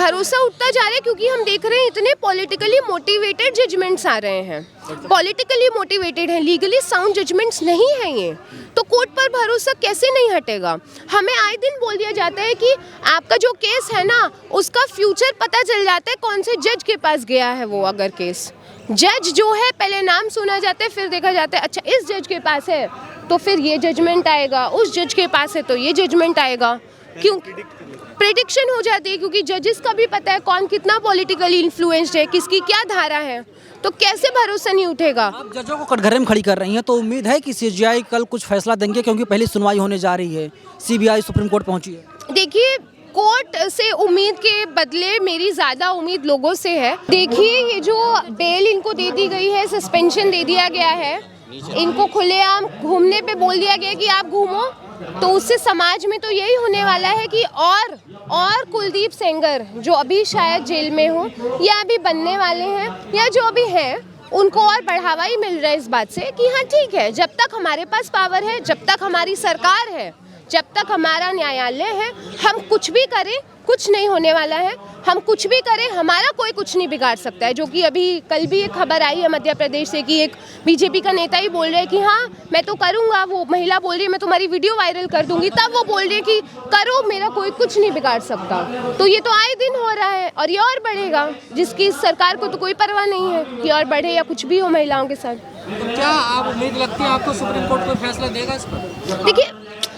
भरोसा उठता जा रहा है क्योंकि हम देख रहे हैं इतने पॉलिटिकली मोटिवेटेड जजमेंट्स आ रहे हैं, पॉलिटिकली मोटिवेटेड हैं, लीगली साउंड जजमेंट्स नहीं हैं ये, तो कोर्ट पर भरोसा कैसे नहीं हटेगा। हमें आए दिन बोल दिया जाता है कि आपका जो केस है ना उसका फ्यूचर पता चल जाता है कौन से जज के पास गया है वो। अगर केस जज जो है पहले नाम सुना जाता है फिर देखा जाता है अच्छा इस जज के पास है तो फिर ये जजमेंट आएगा, उस जज के पास है तो ये जजमेंट आएगा। क्यों प्रेडिक्शन हो जाती है क्योंकि जजेस का भी पता है कौन कितना पॉलिटिकली इन्फ्लुएंस्ड है, किसकी क्या धारा है, तो कैसे भरोसा नहीं उठेगा। आप जजों को कटघरे में खड़ी कर रही हैं तो उम्मीद है कि सीजीआई कल कुछ फैसला देंगे क्योंकि पहली सुनवाई होने जा रही है, सीबीआई सुप्रीम कोर्ट पहुंची है। देखिए कोर्ट से उम्मीद के बदले मेरी ज़्यादा उम्मीद लोगों से है। देखिए ये जो बेल इनको दे दी गई है, सस्पेंशन दे दिया गया है, इनको खुलेआम घूमने पे बोल दिया गया कि आप घूमो, तो उससे समाज में तो यही होने वाला है कि और कुलदीप सेंगर जो अभी शायद जेल में हो या अभी बनने वाले हैं या जो अभी हैं उनको और बढ़ावा ही मिल रहा है इस बात से कि हाँ ठीक है, जब तक हमारे पास पावर है, जब तक हमारी सरकार है, जब तक हमारा न्यायालय है, हम कुछ भी करें कुछ नहीं होने वाला है। हम कुछ भी करें हमारा कोई कुछ नहीं बिगाड़ सकता है। जो कि अभी कल भी एक खबर आई है मध्य प्रदेश से कि एक बीजेपी का नेता ही बोल रहे हैं कि हाँ मैं तो करूँगा, वो महिला बोल रही है मैं तुम्हारी वीडियो वायरल कर दूंगी, तब वो बोल रही है कि करो मेरा कोई कुछ नहीं बिगाड़ सकता। तो ये तो आए दिन हो रहा है और ये और बढ़ेगा, जिसकी सरकार को तो कोई परवाह नहीं है कि और बढ़े या कुछ भी हो महिलाओं के साथ। तो क्या आप उम्मीद लगती है आपको सुप्रीम कोर्ट कोई फैसला देगा इस पर? देखिए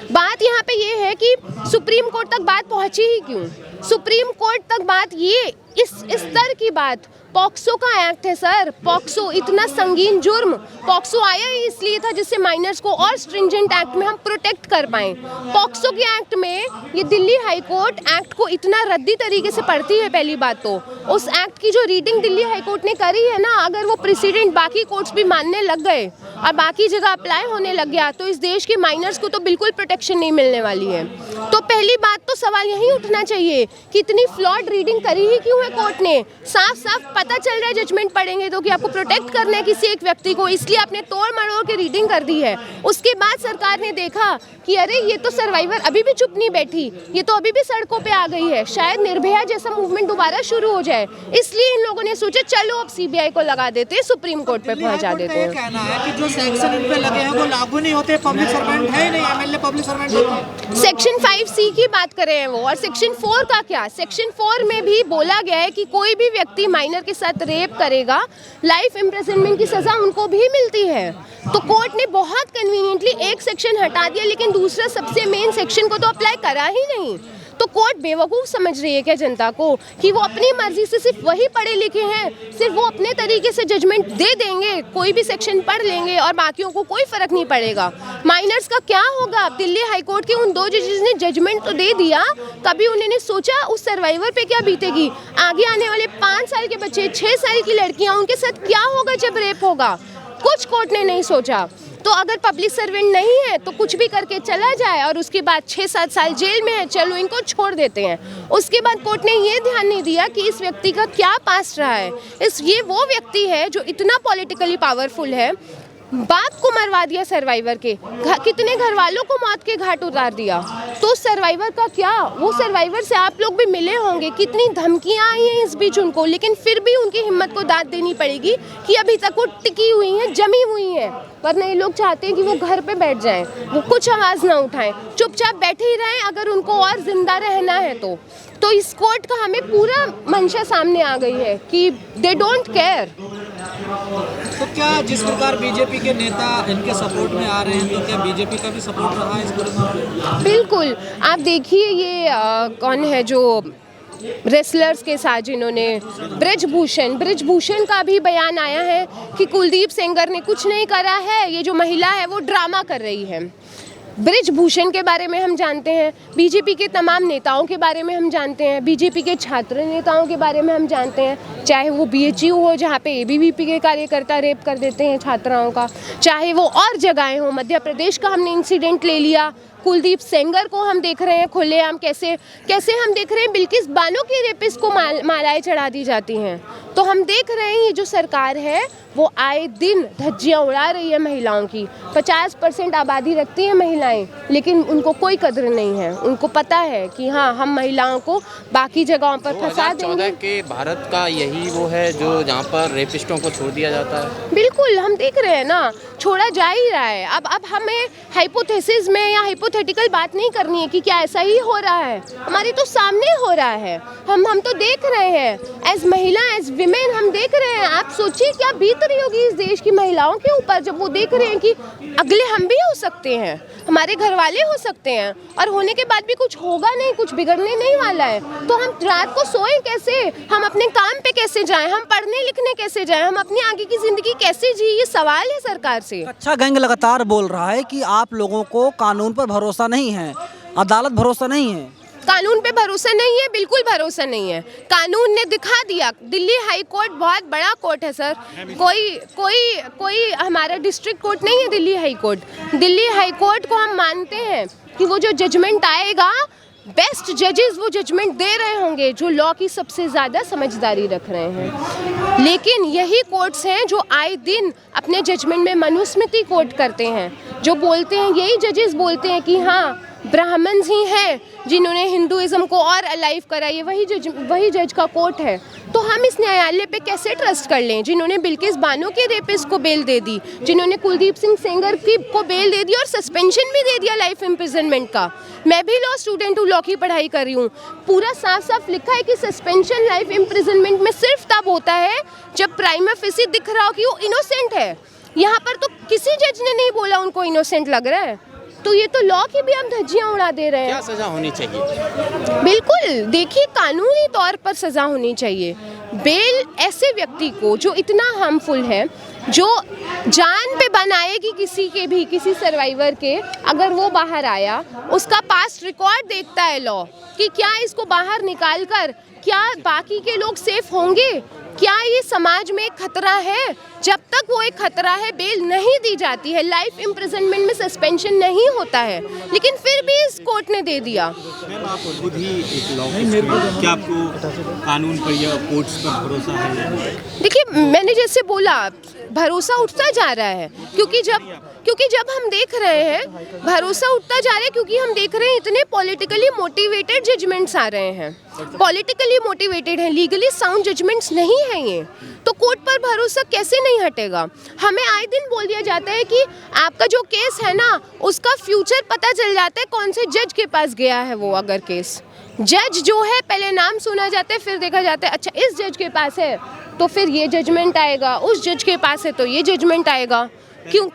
बात यहाँ पे ये है कि सुप्रीम कोर्ट तक बात पहुँची ही क्यों। सुप्रीम कोर्ट तक बात ये इस स्तर की बात, पॉक्सो का एक्ट है सर, पॉक्सो इतना संगीन जुर्म, पॉक्सो आया ही इसलिए था जिससे माइनर्स को और स्ट्रिंजेंट एक्ट में हम प्रोटेक्ट कर पाएं। पॉक्सो के एक्ट में ये दिल्ली हाई कोर्ट एक्ट को इतना रद्दी तरीके से पढ़ती है। पहली बात तो उस एक्ट की जो रीडिंग दिल्ली हाई कोर्ट ने करी है ना, अगर वो प्रेसिडेंट बाकी कोर्ट्स भी मानने लग गए और बाकी जगह अप्लाई होने लग गया तो इस देश के माइनर्स को तो बिल्कुल प्रोटेक्शन नहीं मिलने वाली है। तो पहली बात तो सवाल यही उठना चाहिए कि इतनी फ्लॉड रीडिंग करी ही क्यों है कोर्ट ने। साफ साफ पता चल रहा है जजमेंट पढ़ेंगे तो कि आपको प्रोटेक्ट करना है किसी एक व्यक्ति को, इसलिए आपने तोड़ मरोड़ के रीडिंग कर दी है। उसके बाद सरकार ने देखा कि अरे ये तो सर्वाइवर अभी भी चुप नहीं बैठी, ये तो अभी भी सड़कों पे आ गई है, शायद निर्भया जैसा मूवमेंट दोबारा शुरू हो जाए, इसलिए इन लोगों ने सोचा चलो अब सीबीआई को लगा देते हैं, सुप्रीम कोर्ट पे पहुंचा देते हैं। कहना है कि जो सेक्शन इन पे लगे हैं वो लागू नहीं होते, पब्लिक सर्वेंट है नहीं, एमएलए पब्लिक सर्वेंट होते हैं। सेक्शन 5C की बात कर रहे हैं वो, और सेक्शन 4 का क्या? सेक्शन 4 में भी बोला गया है कि कोई भी व्यक्ति माइनर के साथ रेप करेगा लाइफ इम्प्रिजनमेंट की सजा उनको भी मिलती है। तो कोर्ट ने बहुत कन्वीनियंटली एक सेक्शन हटा दिया लेकिन दूसरा सबसे मेन सेक्शन को तो अप्लाई करा ही नहीं। तो कोर्ट बेवकूफ़ समझ रही है क्या जनता को कि वो अपनी मर्जी से सिर्फ वही पढ़े लिखे हैं, सिर्फ वो अपने तरीके से जजमेंट दे देंगे, कोई भी सेक्शन पढ़ लेंगे और बाकियों को कोई फर्क नहीं पड़ेगा। माइनर्स का क्या होगा? दिल्ली हाईकोर्ट के उन 2 जजेस ने जजमेंट तो दे दिया, कभी उन्होंने सोचा उस सर्वाइवर पे क्या बीतेगी, आगे आने वाले 5 साल के बच्चे, 6 साल की लड़कियां, उनके साथ क्या होगा जब रेप होगा? कुछ कोर्ट ने नहीं सोचा। तो अगर पब्लिक सर्वेंट नहीं है तो कुछ भी करके चला जाए और उसके बाद 6-7 साल जेल में है, चलो इनको छोड़ देते हैं। उसके बाद कोर्ट ने ये ध्यान नहीं दिया कि इस व्यक्ति का क्या पास्ट रहा है। ये वो व्यक्ति है जो इतना पॉलिटिकली पावरफुल है, बाप को मरवा दिया सर्वाइवर के, कितने घर वालों को मौत के घाट उतार दिया। तो सर्वाइवर का क्या? वो सर्वाइवर से आप लोग भी मिले होंगे, कितनी धमकियां आई हैं इस बीच उनको, लेकिन फिर भी उनकी हिम्मत को दाद देनी पड़ेगी कि अभी तक वो टिकी हुई हैं, जमी हुई हैं। वरना ये लोग चाहते हैं कि वो घर पे बैठ जाएं, वो कुछ आवाज़ ना उठाएं, चुपचाप बैठे ही रहें अगर उनको और जिंदा रहना है तो इस कोर्ट का हमें पूरा मंशा सामने आ गई है कि दे डोंट केयर। तो क्या जिस प्रकार बीजेपी के नेता इनके सपोर्ट में आ रहे हैं तो क्या बीजेपी का भी सपोर्ट रहा है इस पूरे मामले? बिल्कुल, आप देखिए ये कौन है जो रेसलर्स के साथ जिन्होंने ब्रिजभूषण का भी बयान आया है कि कुलदीप सेंगर ने कुछ नहीं करा है, ये जो महिला है वो ड्रामा कर रही है। ब्रिजभूषण के बारे में हम जानते हैं, बीजेपी के तमाम नेताओं के बारे में हम जानते हैं, बीजेपी के छात्र नेताओं के बारे में हम जानते हैं, चाहे वो BHU हो जहाँ पे ABVP के कार्यकर्ता रेप कर देते हैं छात्राओं का, चाहे वो और जगहें हो, मध्य प्रदेश का हमने इंसिडेंट ले लिया, कुलदीप सेंगर को हम देख रहे हैं खुलेआम कैसे कैसे हम देख रहे हैं बिल्किस बानो की रेपिस्ट को मालाएं चढ़ा दी जाती हैं। तो हम देख रहे हैं ये जो सरकार है वो आए दिन धज्जियां उड़ा रही है महिलाओं की। 50% आबादी रखती हैं महिलाएं, लेकिन उनको कोई कद्र नहीं है। उनको पता है कि हाँ, हम महिलाओं को बाकी जगहों पर फंसा देंगे। 2014 के भारत का यही वो है जो जहाँ पर रेपिस्टों को छोड़ दिया जाता है। बिल्कुल, हम देख रहे हैं ना, छोड़ा जा ही रहा है। अब हमें हाइपोथेसिस में या हाइपोथेटिकल बात नहीं करनी है कि क्या ऐसा ही हो रहा है, हमारे तो सामने हो रहा है। हम तो देख रहे हैं, एज महिला, एज विमेन हम देख रहे हैं। आप सोचिए क्या बीत रही होगी इस देश की महिलाओं के ऊपर जब वो देख रहे हैं कि अगले हम भी हो सकते हैं, हमारे घर वाले हो सकते हैं, और होने के बाद भी कुछ होगा नहीं, कुछ बिगड़ने नहीं वाला है। तो हम रात को सोएं कैसे, हम अपने काम पे कैसे जाएं, हम पढ़ने लिखने कैसे जाएं, हम अपनी आगे की जिंदगी कैसे जी, ये सवाल है सरकार से। अच्छा, गैंग लगातार बोल रहा है कि आप लोगों को कानून पर भरोसा नहीं है, अदालत भरोसा नहीं है। कानून पे भरोसा नहीं है, बिल्कुल भरोसा नहीं है। कानून ने दिखा दिया। दिल्ली हाई कोर्ट बहुत बड़ा कोर्ट है सर, कोई हमारा डिस्ट्रिक्ट कोर्ट नहीं है Delhi high court. Delhi high court को हम मानते हैं कि वो जो जजमेंट आएगा, बेस्ट जजेस वो जजमेंट दे रहे होंगे जो लॉ की सबसे ज़्यादा समझदारी रख रहे हैं। लेकिन यही कोर्ट्स हैं जो आए दिन अपने जजमेंट में मनुस्मृति कोट करते हैं, जो बोलते हैं, यही जजेस बोलते हैं कि हाँ, ब्राह्मण्स ही हैं जिन्होंने हिंदुइज्म को और अलाइव कराई है, वही जज का कोर्ट है। तो हम इस न्यायालय पे कैसे ट्रस्ट कर लें, जिन्होंने बिल्किस बानो के रेपिस्ट को बेल दे दी, जिन्होंने कुलदीप सिंह सेंगर को बेल दे दी और सस्पेंशन भी दे दिया लाइफ इम्प्रिजनमेंट का। मैं भी लॉ स्टूडेंट हूँ, लॉ की पढ़ाई कर रही हूँ। पूरा साफ साफ लिखा है कि सस्पेंशन लाइफ इम्प्रिजनमेंट में सिर्फ तब होता है जब प्राइमा फेसी दिख रहा हो कि वो इनोसेंट है। यहाँ पर तो किसी जज ने नहीं बोला उनको इनोसेंट लग रहा है, तो ये तो लॉ की भी हम धज्जियां उड़ा दे रहे हैं। क्या सजा होनी चाहिए? बिल्कुल, देखिए, कानूनी तौर पर सजा होनी चाहिए। बेल ऐसे व्यक्ति को जो इतना हार्मफुल है, जो जान पे बनाएगी किसी सर्वाइवर के, अगर वो बाहर आया, उसका पास्ट रिकॉर्ड देखता है लॉ कि क्या इसको बाहर निकाल कर क्या बाकी के लोग सेफ होंगे, क्या ये समाज में एक खतरा है। जब तक वो एक खतरा है, बेल नहीं दी जाती है, लाइफ इम्प्रिजनमेंट में सस्पेंशन नहीं होता है, लेकिन फिर भी इस कोर्ट ने दे दिया। मैम, आप खुद ही एक लॉ क्या आपको कानून पर या कोर्ट्स पर भरोसा है? देखिए, मैंने जैसे बोला, भरोसा उठता जा रहा है क्योंकि जब हम देख रहे हैं, भरोसा उठता जा रहा है क्योंकि हम देख रहे हैं इतने पॉलिटिकली मोटिवेटेड जजमेंट्स आ रहे हैं। पॉलिटिकली मोटिवेटेड है, लीगली साउंड जजमेंट्स नहीं हैं ये, तो कोर्ट पर भरोसा कैसे नहीं हटेगा। हमें आए दिन बोल दिया जाता है कि आपका जो केस है ना, उसका फ्यूचर पता चल जाता है कौन से जज के पास गया है वो। अगर केस, जज जो है पहले नाम सुना जाता है, फिर देखा जाता है अच्छा इस जज के पास है तो फिर ये जजमेंट आएगा, उस जज के पास है तो ये जजमेंट आएगा। क्यों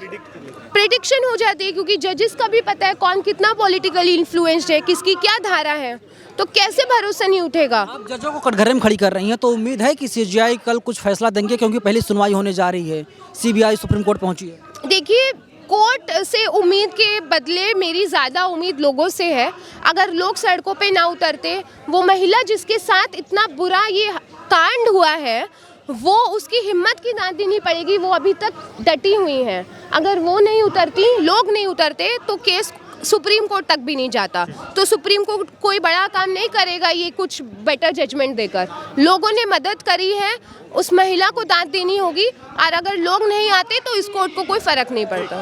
प्रेडिक्शन हो जाती है, क्योंकि जजेस का भी पता है कौन कितना पॉलिटिकली इन्फ्लुएंस्ड है, किसकी क्या धारा है, तो कैसे भरोसा नहीं उठेगा। आप जजों को कटघरे में खड़ी कर रही हैं, तो उम्मीद है कि सीजीआई कल कुछ फैसला देंगे, क्योंकि पहली सुनवाई होने जा रही है, सीबीआई सुप्रीम कोर्ट पहुंची है। देखिए, कोर्ट से उम्मीद के बदले मेरी ज़्यादा उम्मीद लोगों से है। अगर लोग सड़कों पे ना उतरते, वो महिला जिसके साथ इतना बुरा ये कांड हुआ है, वो उसकी हिम्मत की दाद देनी पड़ेगी। वो अभी तक डटी हुई हैं, अगर वो नहीं उतरती, लोग नहीं उतरते, तो केस सुप्रीम कोर्ट तक भी नहीं जाता। तो सुप्रीम कोर्ट कोई बड़ा काम नहीं करेगा ये कुछ बेटर जजमेंट देकर। लोगों ने मदद करी है, उस महिला को दाद देनी होगी, और अगर लोग नहीं आते तो इस कोर्ट को कोई फ़र्क नहीं पड़ता।